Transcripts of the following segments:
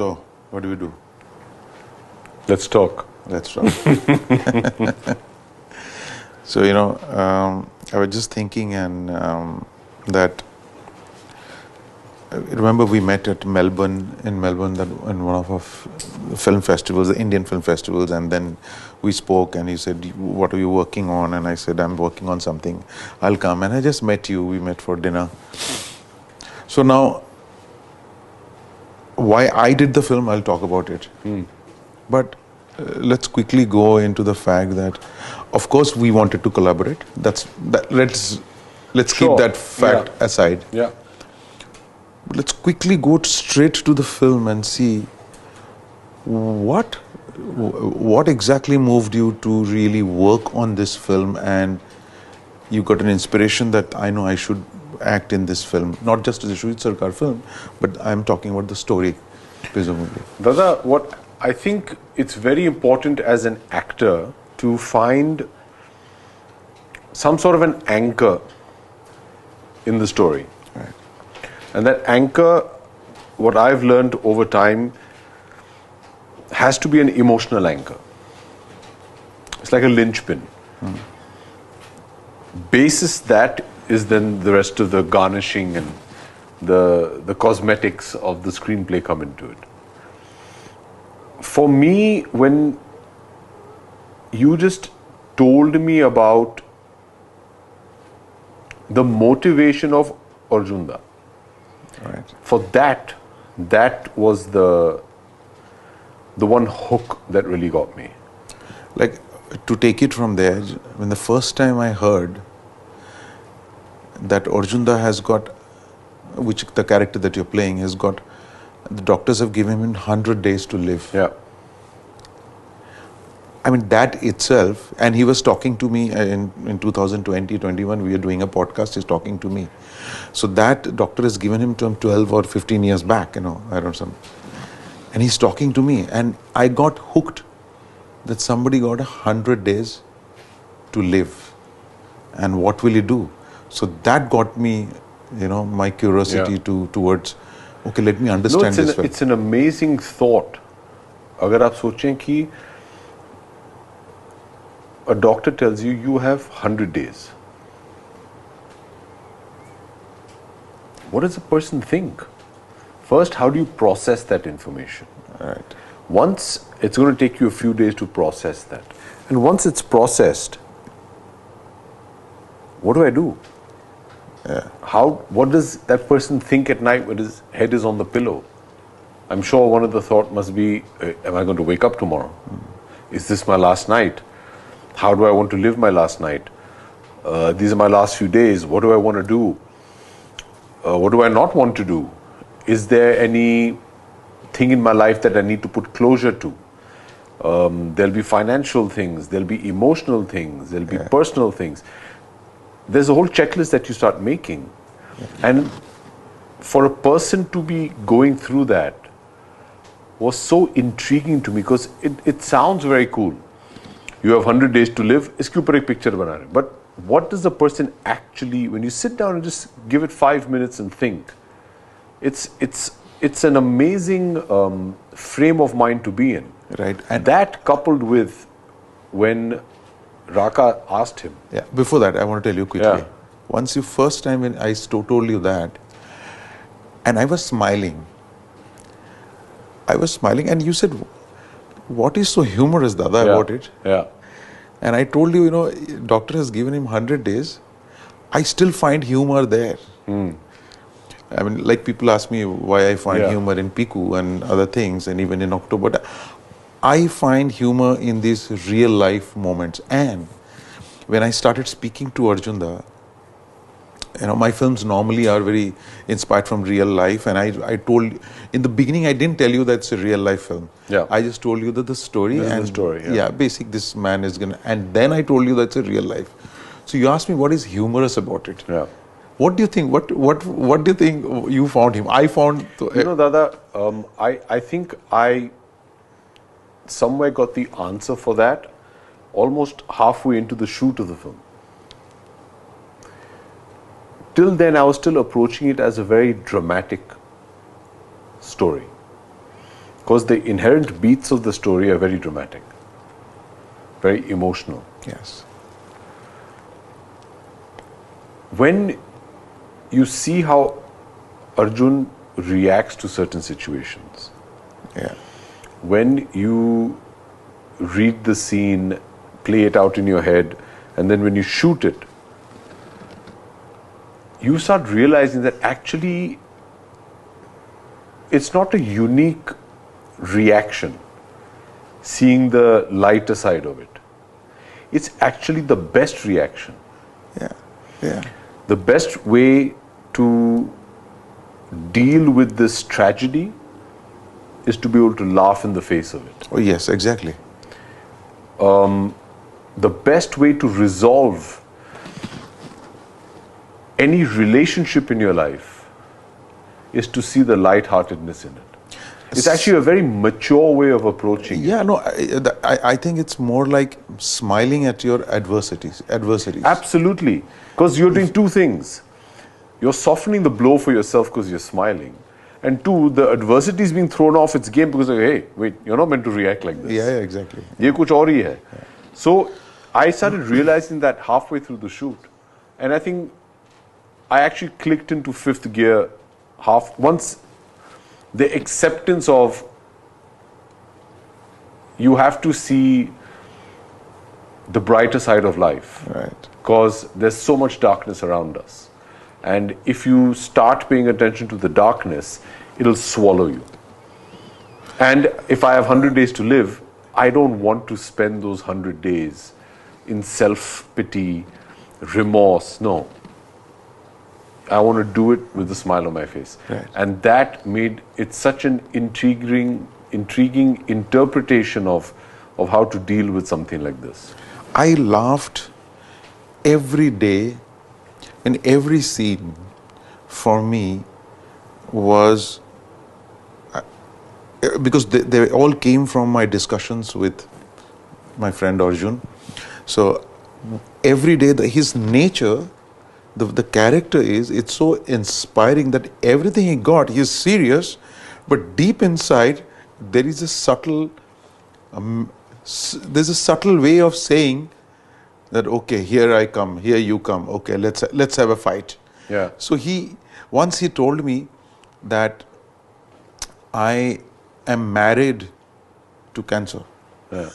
So, what do we do? Let's talk. Let's talk. So, I was just thinking that I remember we met at Melbourne, in one of our film festivals, the Indian film festivals, and then we spoke and he said, what are you working on? And I said, I'm working on something. I'll come. And I just met you. We met for dinner. So now, why I did the film, I'll talk about it. But let's quickly go into the fact that, of course, we wanted to collaborate. Let's keep that fact aside. Yeah. But let's quickly go straight to the film and see what exactly moved you to really work on this film, and you got an inspiration that I know I should act in this film, not just as a Shoojit Sircar film, but I'm talking about the story, presumably. Dada, what I think it's very important as an actor to find some sort of an anchor in the story. Right. And that anchor, what I've learned over time, has to be an emotional anchor. It's like a linchpin. Basis that is then the rest of the garnishing and the cosmetics of the screenplay come into it. For me, when you just told me about the motivation of Arjunda, Right. for that was the one hook that really got me. Like, to take it from there, when the first time I heard that Arjunda has got, which the character that you're playing has got, the doctors have given him 100 days to live. Yeah. I mean, that itself, and he was talking to me in 2020, 21, we were doing a podcast, he's talking to me. So that doctor has given him to him 12 or 15 years back, I don't know. And he's talking to me, and I got hooked that somebody got 100 days to live. And what will he do? So that got me, my curiosity towards, okay, let me understand this. It's an amazing thought. अगर आप सोचें कि a doctor tells you you have 100 days. What does a person think? First, how do you process that information? Right. Once, it's going to take you a few days to process that. And once it's processed, what do I do? Yeah. What does that person think at night when his head is on the pillow? I'm sure one of the thought must be, am I going to wake up tomorrow? Is this my last night? How do I want to live my last night? These are my last few days. What do I want to do? What do I not want to do? Is there any thing in my life that I need to put closure to? There'll be financial things, there'll be emotional things, there'll be personal things. There's a whole checklist that you start making. And for a person to be going through that was so intriguing to me, because it sounds very cool. You have 100 days to live, iske upar ek picture bana rahe. But what does the person actually, when you sit down and just give it 5 minutes and think, it's an amazing frame of mind to be in. Right. And that coupled with when Raka asked him. Yeah. Before that, I want to tell you quickly. Yeah. Once you first time when I told you that, and I was smiling. And you said, what is so humorous, Dada, about it? Yeah. And I told you, doctor has given him 100 days. I still find humor there. I mean, like people ask me why I find humor in Piku and other things, and even in October. I find humor in these real life moments. And when I started speaking to Arjunda, my films normally are very inspired from real life. And I told, in the beginning, I didn't tell you that it's a real life film. Yeah. I just told you that the story. This is the story, basic, this man is going to, and then I told you that's a real life. So you asked me what is humorous about it. Yeah. What do you think? What do you think you found him? I found... Dada, I think I somewhere got the answer for that almost halfway into the shoot of the film. Till then, I was still approaching it as a very dramatic story. Because the inherent beats of the story are very dramatic, very emotional. Yes. When you see how Arjun reacts to certain situations, Yeah. when you read the scene, play it out in your head, and then when you shoot it, you start realizing that actually it's not a unique reaction, seeing the lighter side of it. It's actually the best reaction. Yeah. Yeah. The best way to deal with this tragedy is to be able to laugh in the face of it. Oh, yes, exactly. The best way to resolve any relationship in your life is to see the lightheartedness in it. It's actually a very mature way of approaching it. Yeah, no, I think it's more like smiling at your adversities. Absolutely. Because you're doing two things. You're softening the blow for yourself because you're smiling. And two, the adversity is being thrown off its game because, hey, wait, you're not meant to react like this. Yeah, exactly. Ye kuch aur hi hai. So I started realizing that halfway through the shoot. And I think I actually clicked into fifth gear once the acceptance of you have to see the brighter side of life. Right. Because there's so much darkness around us. And if you start paying attention to the darkness, it'll swallow you. And if I have 100 days to live, I don't want to spend those 100 days in self-pity, remorse. No. I want to do it with a smile on my face. Right. And that made it such an intriguing interpretation of how to deal with something like this. I laughed every day, and every scene for me was because they all came from my discussions with my friend Arjun. So every day, his nature, the character it's so inspiring that everything he got, he's serious, but deep inside there is a subtle, there's a subtle way of saying that, okay, here I come, here you come, okay, let's have a fight. Yeah. So once he told me that I am married to cancer. Yeah.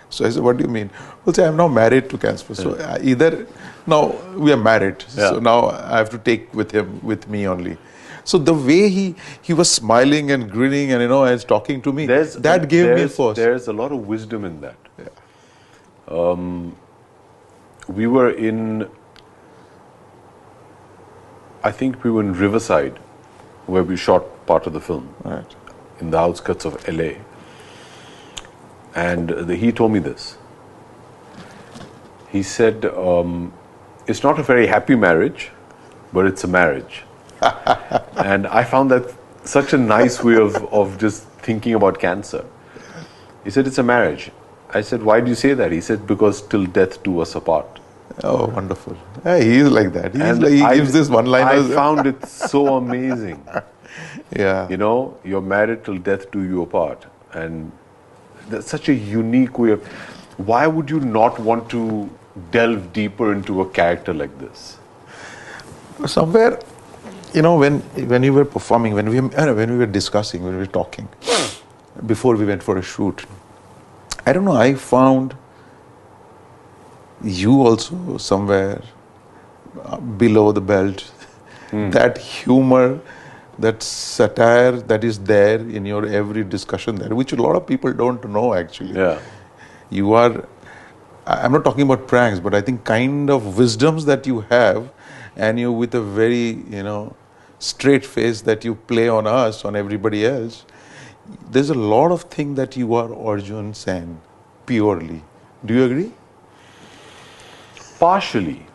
So I said, what do you mean? Well, say I'm now married to cancer. So either now we are married. Yeah. So now I have to take with me only. So the way he was smiling and grinning and and talking to me, that gave me a force. There's a lot of wisdom in that. Yeah. We were in Riverside, where we shot part of the film, Right. in the outskirts of LA. And he told me this. He said, it's not a very happy marriage, but it's a marriage. And I found that such a nice way of just thinking about cancer. He said, it's a marriage. I said, why do you say that? He said, because till death do us apart. Oh, wonderful. Yeah, he is like that. He gives this I one-liners. found it so amazing. Yeah. You're married till death do you apart. And that's such a unique way of... Why would you not want to delve deeper into a character like this? Somewhere, when you were performing, when we were discussing, when we were talking, before we went for a shoot, I don't know, I found you also somewhere below the belt. That humor, that satire that is there in your every discussion there, which a lot of people don't know actually. Yeah. You are, I'm not talking about pranks, but I think kind of wisdoms that you have, and you with a very, straight face that you play on us, on everybody else. There's a lot of things that you are Arjun Sen, purely. Do you agree? Partially.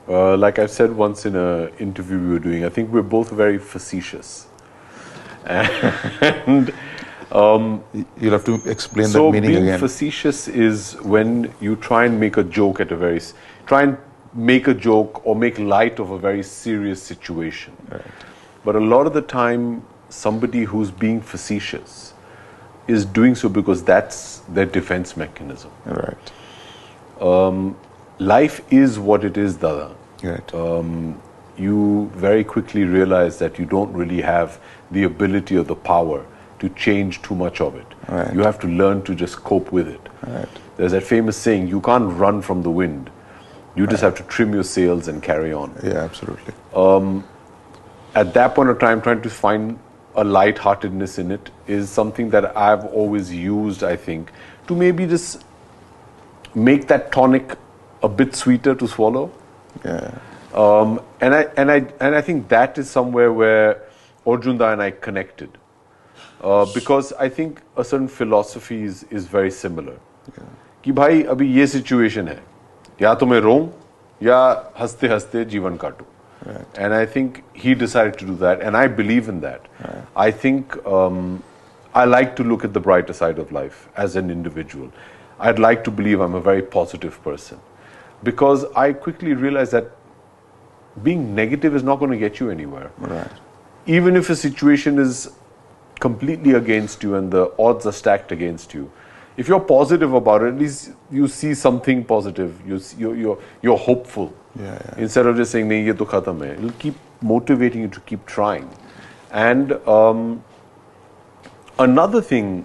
Like I said once in an interview we were doing, I think we're both very facetious. And you'll have to explain that so meaning being again. facetious is when you try and make a joke or make light of a very serious situation. Right. But a lot of the time, somebody who's being facetious is doing so because that's their defense mechanism. Right. Life is what it is, Dada. Right. You very quickly realize that you don't really have the ability or the power to change too much of it. Right. You have to learn to just cope with it. Right. There's that famous saying, you can't run from the wind. You just have to trim your sails and carry on. Yeah, absolutely. At that point of time, trying to find a lightheartedness in it is something that I've always used, I think, to maybe just make that tonic a bit sweeter to swallow. Yeah. And I think that is somewhere where Arjunda and I connected. Because I think a certain philosophy is very similar. कि भाई अभी ये situation है, या तो मैं रोऊं या हंसते हंसते जीवन काटूं. And I think he decided to do that, and I believe in that. I think I like to look at the brighter side of life as an individual. I'd like to believe I'm a very positive person, because I quickly realized that being negative is not going to get you anywhere. Right. Even if a situation is completely against you and the odds are stacked against you, if you're positive about it, at least you see something positive. You're hopeful. Yeah. Instead of just saying, "Nahi, ye to khatam hai." It'll keep motivating you to keep trying. And another thing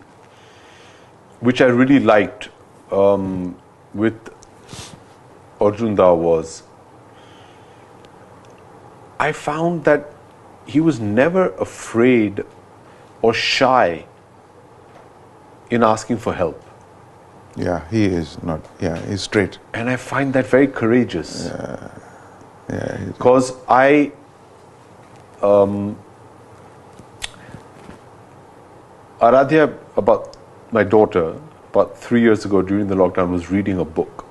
which I really liked with Arjunda was, I found that he was never afraid or shy in asking for help. Yeah, he is not. Yeah, he's straight. And I find that very courageous. Yeah. Because Aradhya, about my daughter, about 3 years ago during the lockdown, was reading a book.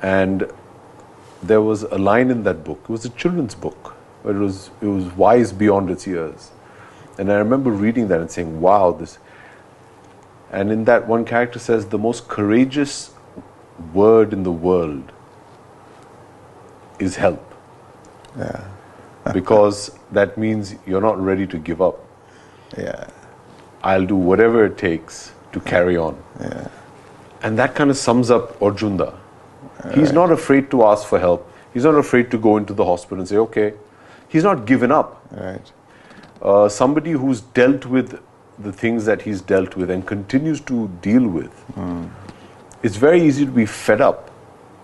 And there was a line in that book. It was a children's book, but it was wise beyond its years. And I remember reading that and saying, wow, this... And in that, one character says, the most courageous word in the world is help. Yeah. Because that means you're not ready to give up. Yeah. I'll do whatever it takes to carry on. Yeah. And that kind of sums up Arjunda. He's not afraid to ask for help. He's not afraid to go into the hospital and say, okay. He's not given up. Right. Somebody who's dealt with the things that he's dealt with and continues to deal with. It's very easy to be fed up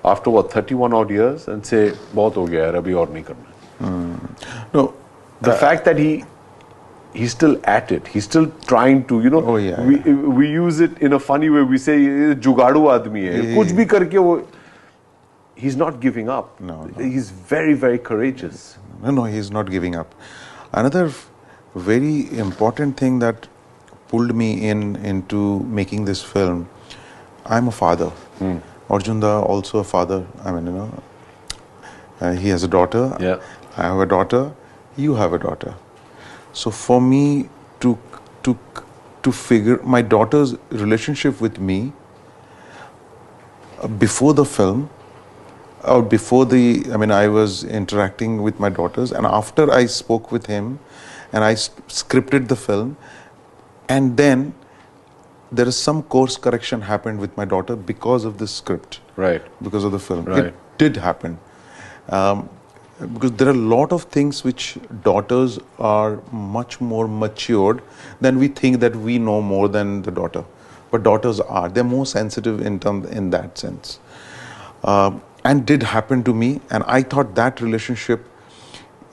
after 31 odd years and say, "Bahut ho gaya, abhi aur nahi karna." No, the fact that he's still at it, he's still trying to, Oh, yeah, we use it in a funny way. We say, "Jugadu aadmi hai, kuch bhi karke wo." He's not giving up. No. He's very, very courageous. No, he's not giving up. Another very important thing that pulled me into making this film, I'm a father. Arjunda also a father. I mean, he has a daughter. Yeah. I have a daughter. You have a daughter. So for me to figure my daughter's relationship with me before the film, or before I was interacting with my daughters, and after I spoke with him and I scripted the film, and then there is some course correction happened with my daughter because of the script. Right. Because of the film. Right. It did happen. Because there are a lot of things which daughters are much more matured than we think that we know more than the daughter. But daughters are. They're more sensitive in that sense. And did happen to me. And I thought that relationship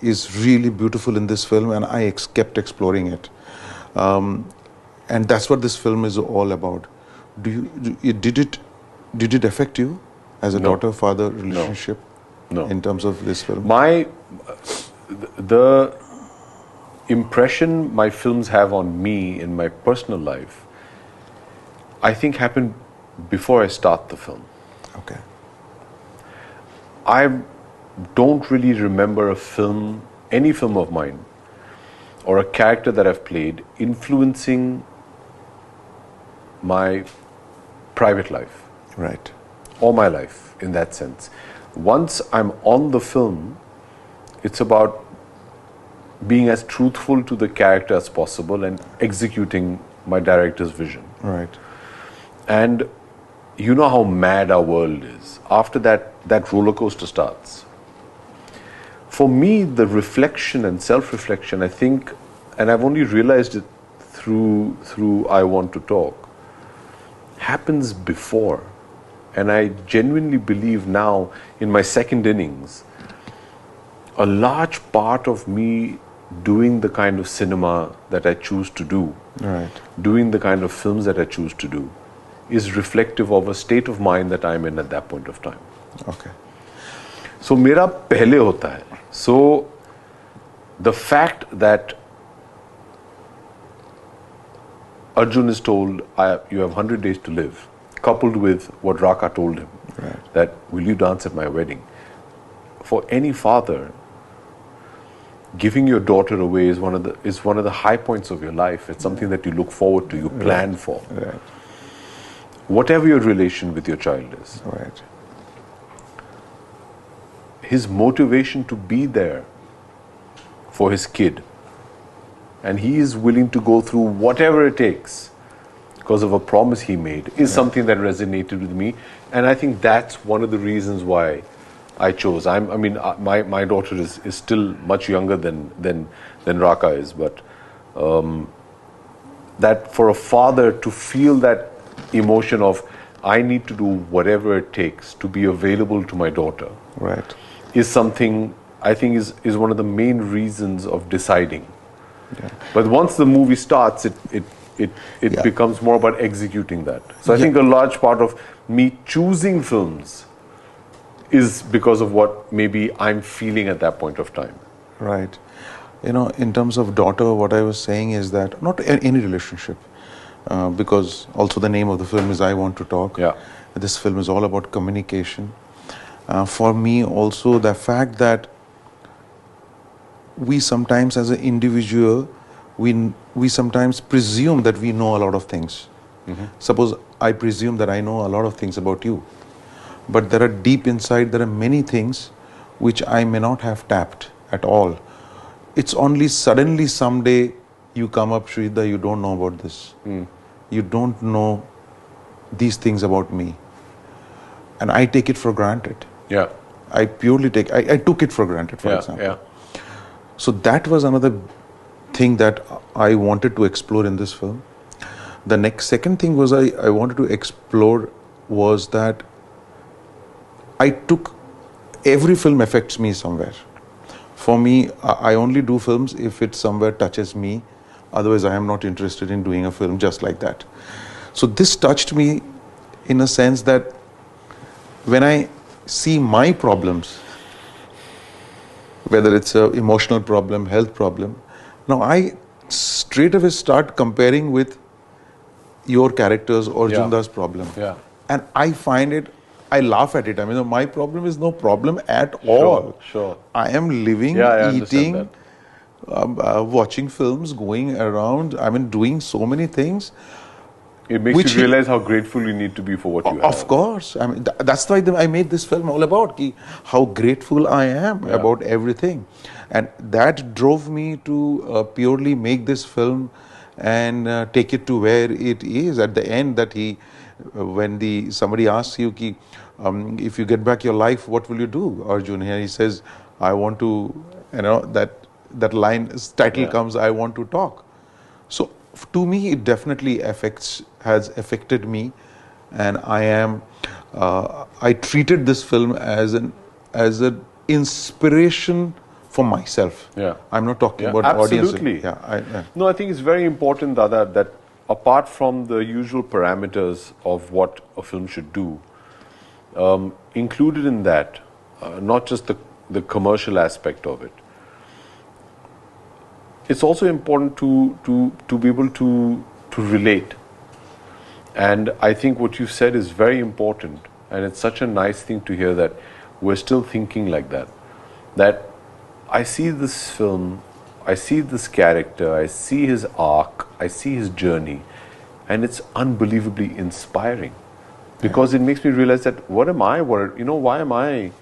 is really beautiful in this film, and I kept exploring it. And that's what this film is all about. Did it affect you as a daughter-father relationship? No. In terms of this film? The impression my films have on me in my personal life, I think happened before I start the film. Okay. I don't really remember any film of mine, or a character that I've played influencing my private life. Right. Or my life, in that sense. Once I'm on the film, it's about being as truthful to the character as possible and executing my director's vision. Right. And you know how mad our world is. After that roller coaster starts. For me, the reflection and self-reflection, I think, and I've only realized it through I Want to Talk, happens before. And I genuinely believe now, in my second innings, a large part of me doing the kind of cinema that I choose to do, Right. doing the kind of films that I choose to do, is reflective of a state of mind that I'm in at that point of time. Okay. So मेरा पहले होता है. So the fact that Arjun is told, you have 100 days to live, coupled with what Raka told him, Right. that will you dance at my wedding? For any father, giving your daughter away is one of the high points of your life. It's something that you look forward to, you plan for. Right. Whatever your relation with your child is. Right. His motivation to be there for his kid, and he is willing to go through whatever it takes because of a promise he made, is something that resonated with me. And I think that's one of the reasons why I chose. My daughter is still much younger than Raka is, but that for a father to feel that emotion of, I need to do whatever it takes to be available to my daughter, Right. is something I think is one of the main reasons of deciding. Yeah. But once the movie starts, it Yeah. becomes more about executing that. So I Yeah. think a large part of me choosing films is because of what maybe I'm feeling at that point of time. Right. You know, in terms of daughter, what I was saying is that not any relationship, because also the name of the film is I Want to Talk. Yeah. This film is all about communication. For me, also the fact that we sometimes, as an individual, we sometimes presume that we know a lot of things. Mm-hmm. Suppose I presume that I know a lot of things about you, but there are deep inside, there are many things which I may not have tapped at all. It's only suddenly someday you come up, Shrida, you don't know about this. You don't know these things about me. And I take it for granted. Yeah. I purely I took it for granted, for example. Yeah. So that was another thing that I wanted to explore in this film. The second thing was I wanted to explore was that every film affects me somewhere. For me, I only do films if it somewhere touches me. Otherwise, I am not interested in doing a film just like that. So this touched me in a sense that when I see my problems, whether it's an emotional problem, health problem, now I straight away start comparing with your character's or Yeah. Junda's problem. Yeah. And I find it, I laugh at it. I mean, my problem is no problem at all. Sure. I am living, Yeah, I understand eating, watching films, going around, I mean, doing so many things. It makes Which you realize how grateful you need to be for what you have. Of course. I mean, that's why I made this film all about how grateful I am about everything. And that drove me to purely make this film and take it to where it is. At the end, that when somebody asks you, if you get back your life, what will you do, Arjun? Here he says, I want to, that line, title comes, I want to talk. So to me, it definitely has affected me, and I treated this film as an inspiration for myself. Yeah. I'm not talking about absolutely. audience. No, I think it's very important, Dada, that apart from the usual parameters of what a film should do, included in that, not just the commercial aspect of it, it's also important to be able to relate. And I think what you said is very important, and it's such a nice thing to hear that we're still thinking like that. That I see this film, I see this character, I see his arc, I see his journey, and it's unbelievably inspiring. Because it makes me realize that why am I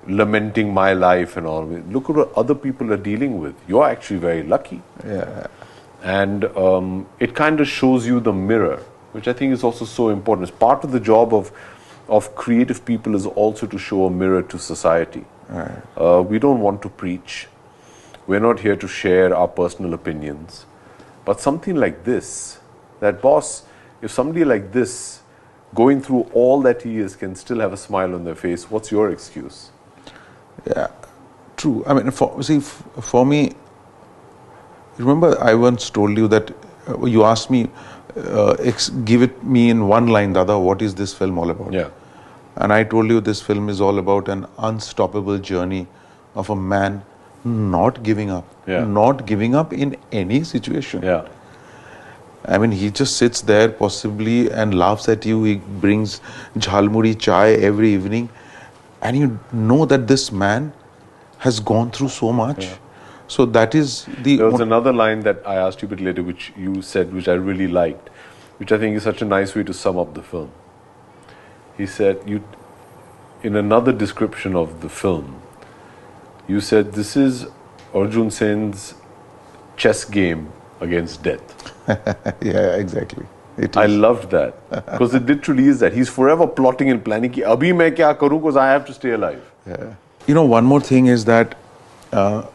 lamenting my life and all? Look at what other people are dealing with. You're actually very lucky. Yeah. And it kind of shows you the mirror, which I think is also so important. It's part of the job of creative people is also to show a mirror to society. Right. We don't want to preach. We're not here to share our personal opinions. But something like this, that boss, if somebody like this, going through all that he is, can still have a smile on their face, what's your excuse? Yeah, true. I mean, for me, remember I once told you that you asked me, give it me in one line, Dada, what is this film all about? Yeah. And I told you this film is all about an unstoppable journey of a man not giving up. Yeah. Not giving up in any situation. Yeah. I mean, he just sits there possibly and laughs at you. He brings jhalmuri chai every evening. And you know that this man has gone through so much. Yeah. So that is the... There was another line that I asked you a bit later, which you said, which I really liked, which I think is such a nice way to sum up the film. He said, in another description of the film, you said, this is Arjun Sen's chess game against death. Yeah, exactly. I loved that. Because it literally is that. He's forever plotting and planning, ki, abhi main kya karu, because I have to stay alive. Yeah. You know, one more thing is that when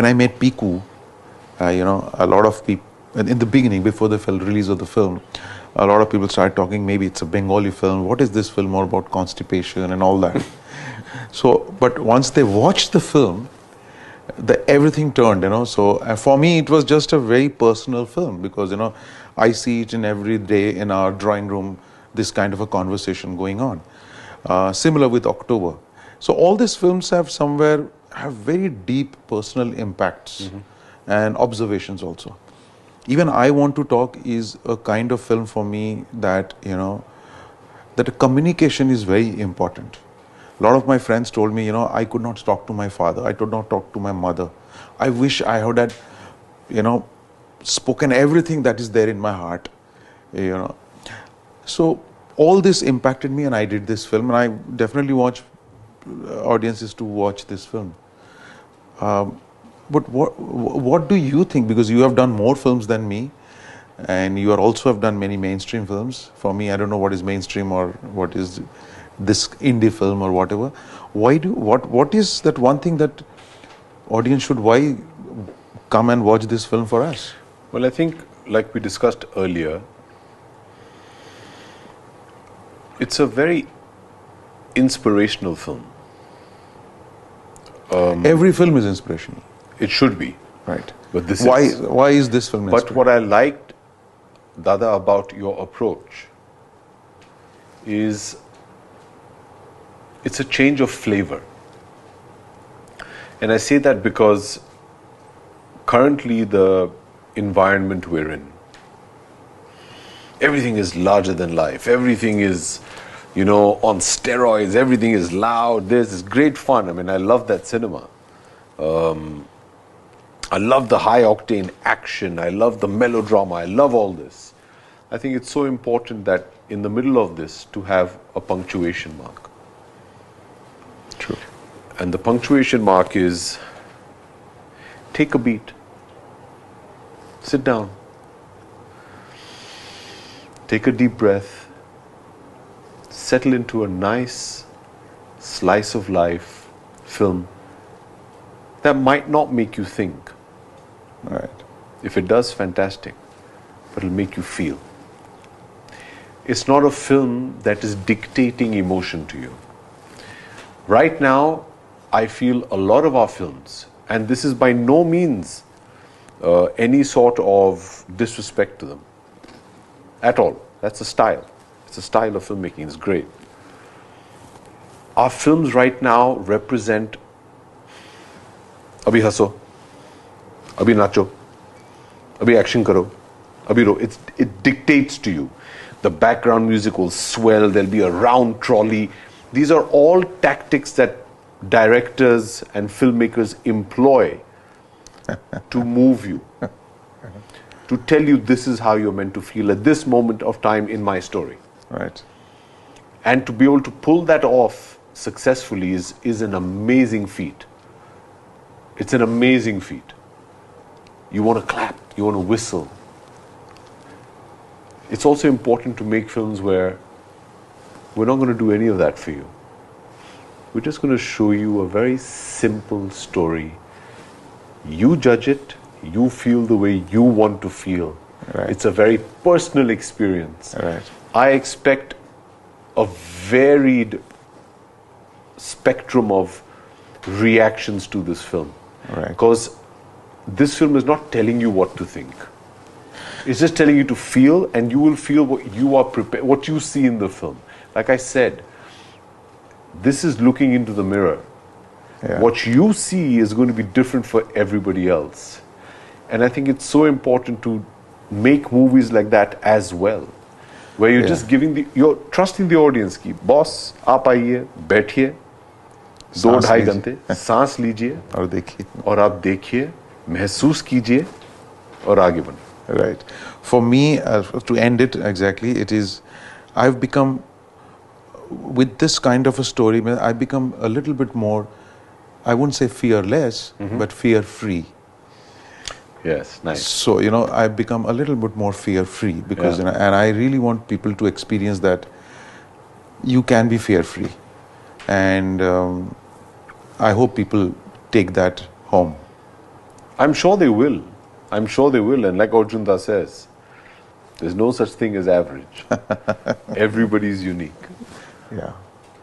I met Piku, a lot of people, in the beginning, before the release of the film, a lot of people started talking, maybe it's a Bengali film, what is this film all about, constipation and all that. So, but once they watched the film, everything turned, So for me, it was just a very personal film because, I see it in every day in our drawing room, this kind of a conversation going on. Similar with October. So all these films have very deep personal impacts and observations also. Even I Want to Talk is a kind of film for me that, that communication is very important. A lot of my friends told me, I could not talk to my father. I could not talk to my mother. I wish I had, spoken everything that is there in my heart, So all this impacted me and I did this film, and I definitely watch audiences to watch this film. But what do you think? Because you have done more films than me, and you also have done many mainstream films. For me, I don't know what is mainstream or what is this indie film or whatever. What is that one thing that audience should come and watch this film for us? Well, I think, like we discussed earlier, it's a very inspirational film. Every film is inspirational. It should be. Right. But this why is this film But what I liked, Dada, about your approach is it's a change of flavor. And I say that because currently the environment we're in, everything is larger than life. Everything is, on steroids. Everything is loud. There's this great fun. I mean, I love that cinema. I love the high octane action. I love the melodrama. I love all this. I think it's so important that in the middle of this to have a punctuation mark. True. And the punctuation mark is take a beat. Sit down. Take a deep breath. Settle into a nice slice of life film that might not make you think. Right. If it does, fantastic. But it'll make you feel. It's not a film that is dictating emotion to you. Right now, I feel a lot of our films, and this is by no means any sort of disrespect to them at all. That's a style. It's a style of filmmaking. It's great. Our films right now represent abhi haso, abhi nacho, abhi action karo, abhi ro. It dictates to you. The background music will swell. There'll be a round trolley. These are all tactics that directors and filmmakers employ to move you, to tell you this is how you're meant to feel at this moment of time in my story. Right. And to be able to pull that off successfully is an amazing feat. It's an amazing feat. You want to clap, you want to whistle. It's also important to make films where we're not going to do any of that for you. We're just going to show you a very simple story. You judge it, you feel the way you want to feel. Right. It's a very personal experience. Right. I expect a varied spectrum of reactions to this film. Right. Because this film is not telling you what to think. It's just telling you to feel, and you will feel what you are prepared, what you see in the film. Like I said, this is looking into the mirror. Yeah. What you see is going to be different for everybody else. And I think it's so important to make movies like that as well, where you're just giving you're trusting the audience ki, boss, aap आइए, बैठिए, 2-2.5 घंटे, सांस लीजिए, और आप देखिए, महसूस कीजिए, और आगे बढ़िए. Right. For me, to end it exactly, it is, I've become, with this kind of a story, I've become a little bit more, I wouldn't say fearless, but fear-free. Yes, nice. So, I've become a little bit more fear-free because, and I really want people to experience that you can be fear-free. And I hope people take that home. I'm sure they will. I'm sure they will. And like Arjunda says, there's no such thing as average. Everybody's unique. Yeah.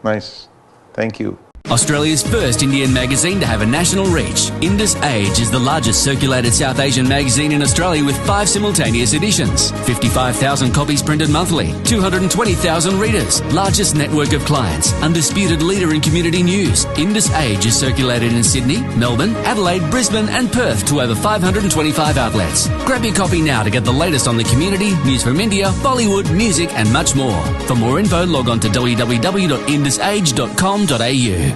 Nice. Thank you. Australia's first Indian magazine to have a national reach, Indusage is the largest circulated South Asian magazine in Australia with 5 simultaneous editions, 55,000 copies printed monthly, 220,000 readers, largest network of clients, undisputed leader in community news. Indusage is circulated in Sydney, Melbourne, Adelaide, Brisbane and Perth to over 525 outlets. Grab your copy now to get the latest on the community, news from India, Bollywood, music and much more. For more info, log on to www.indusage.com.au.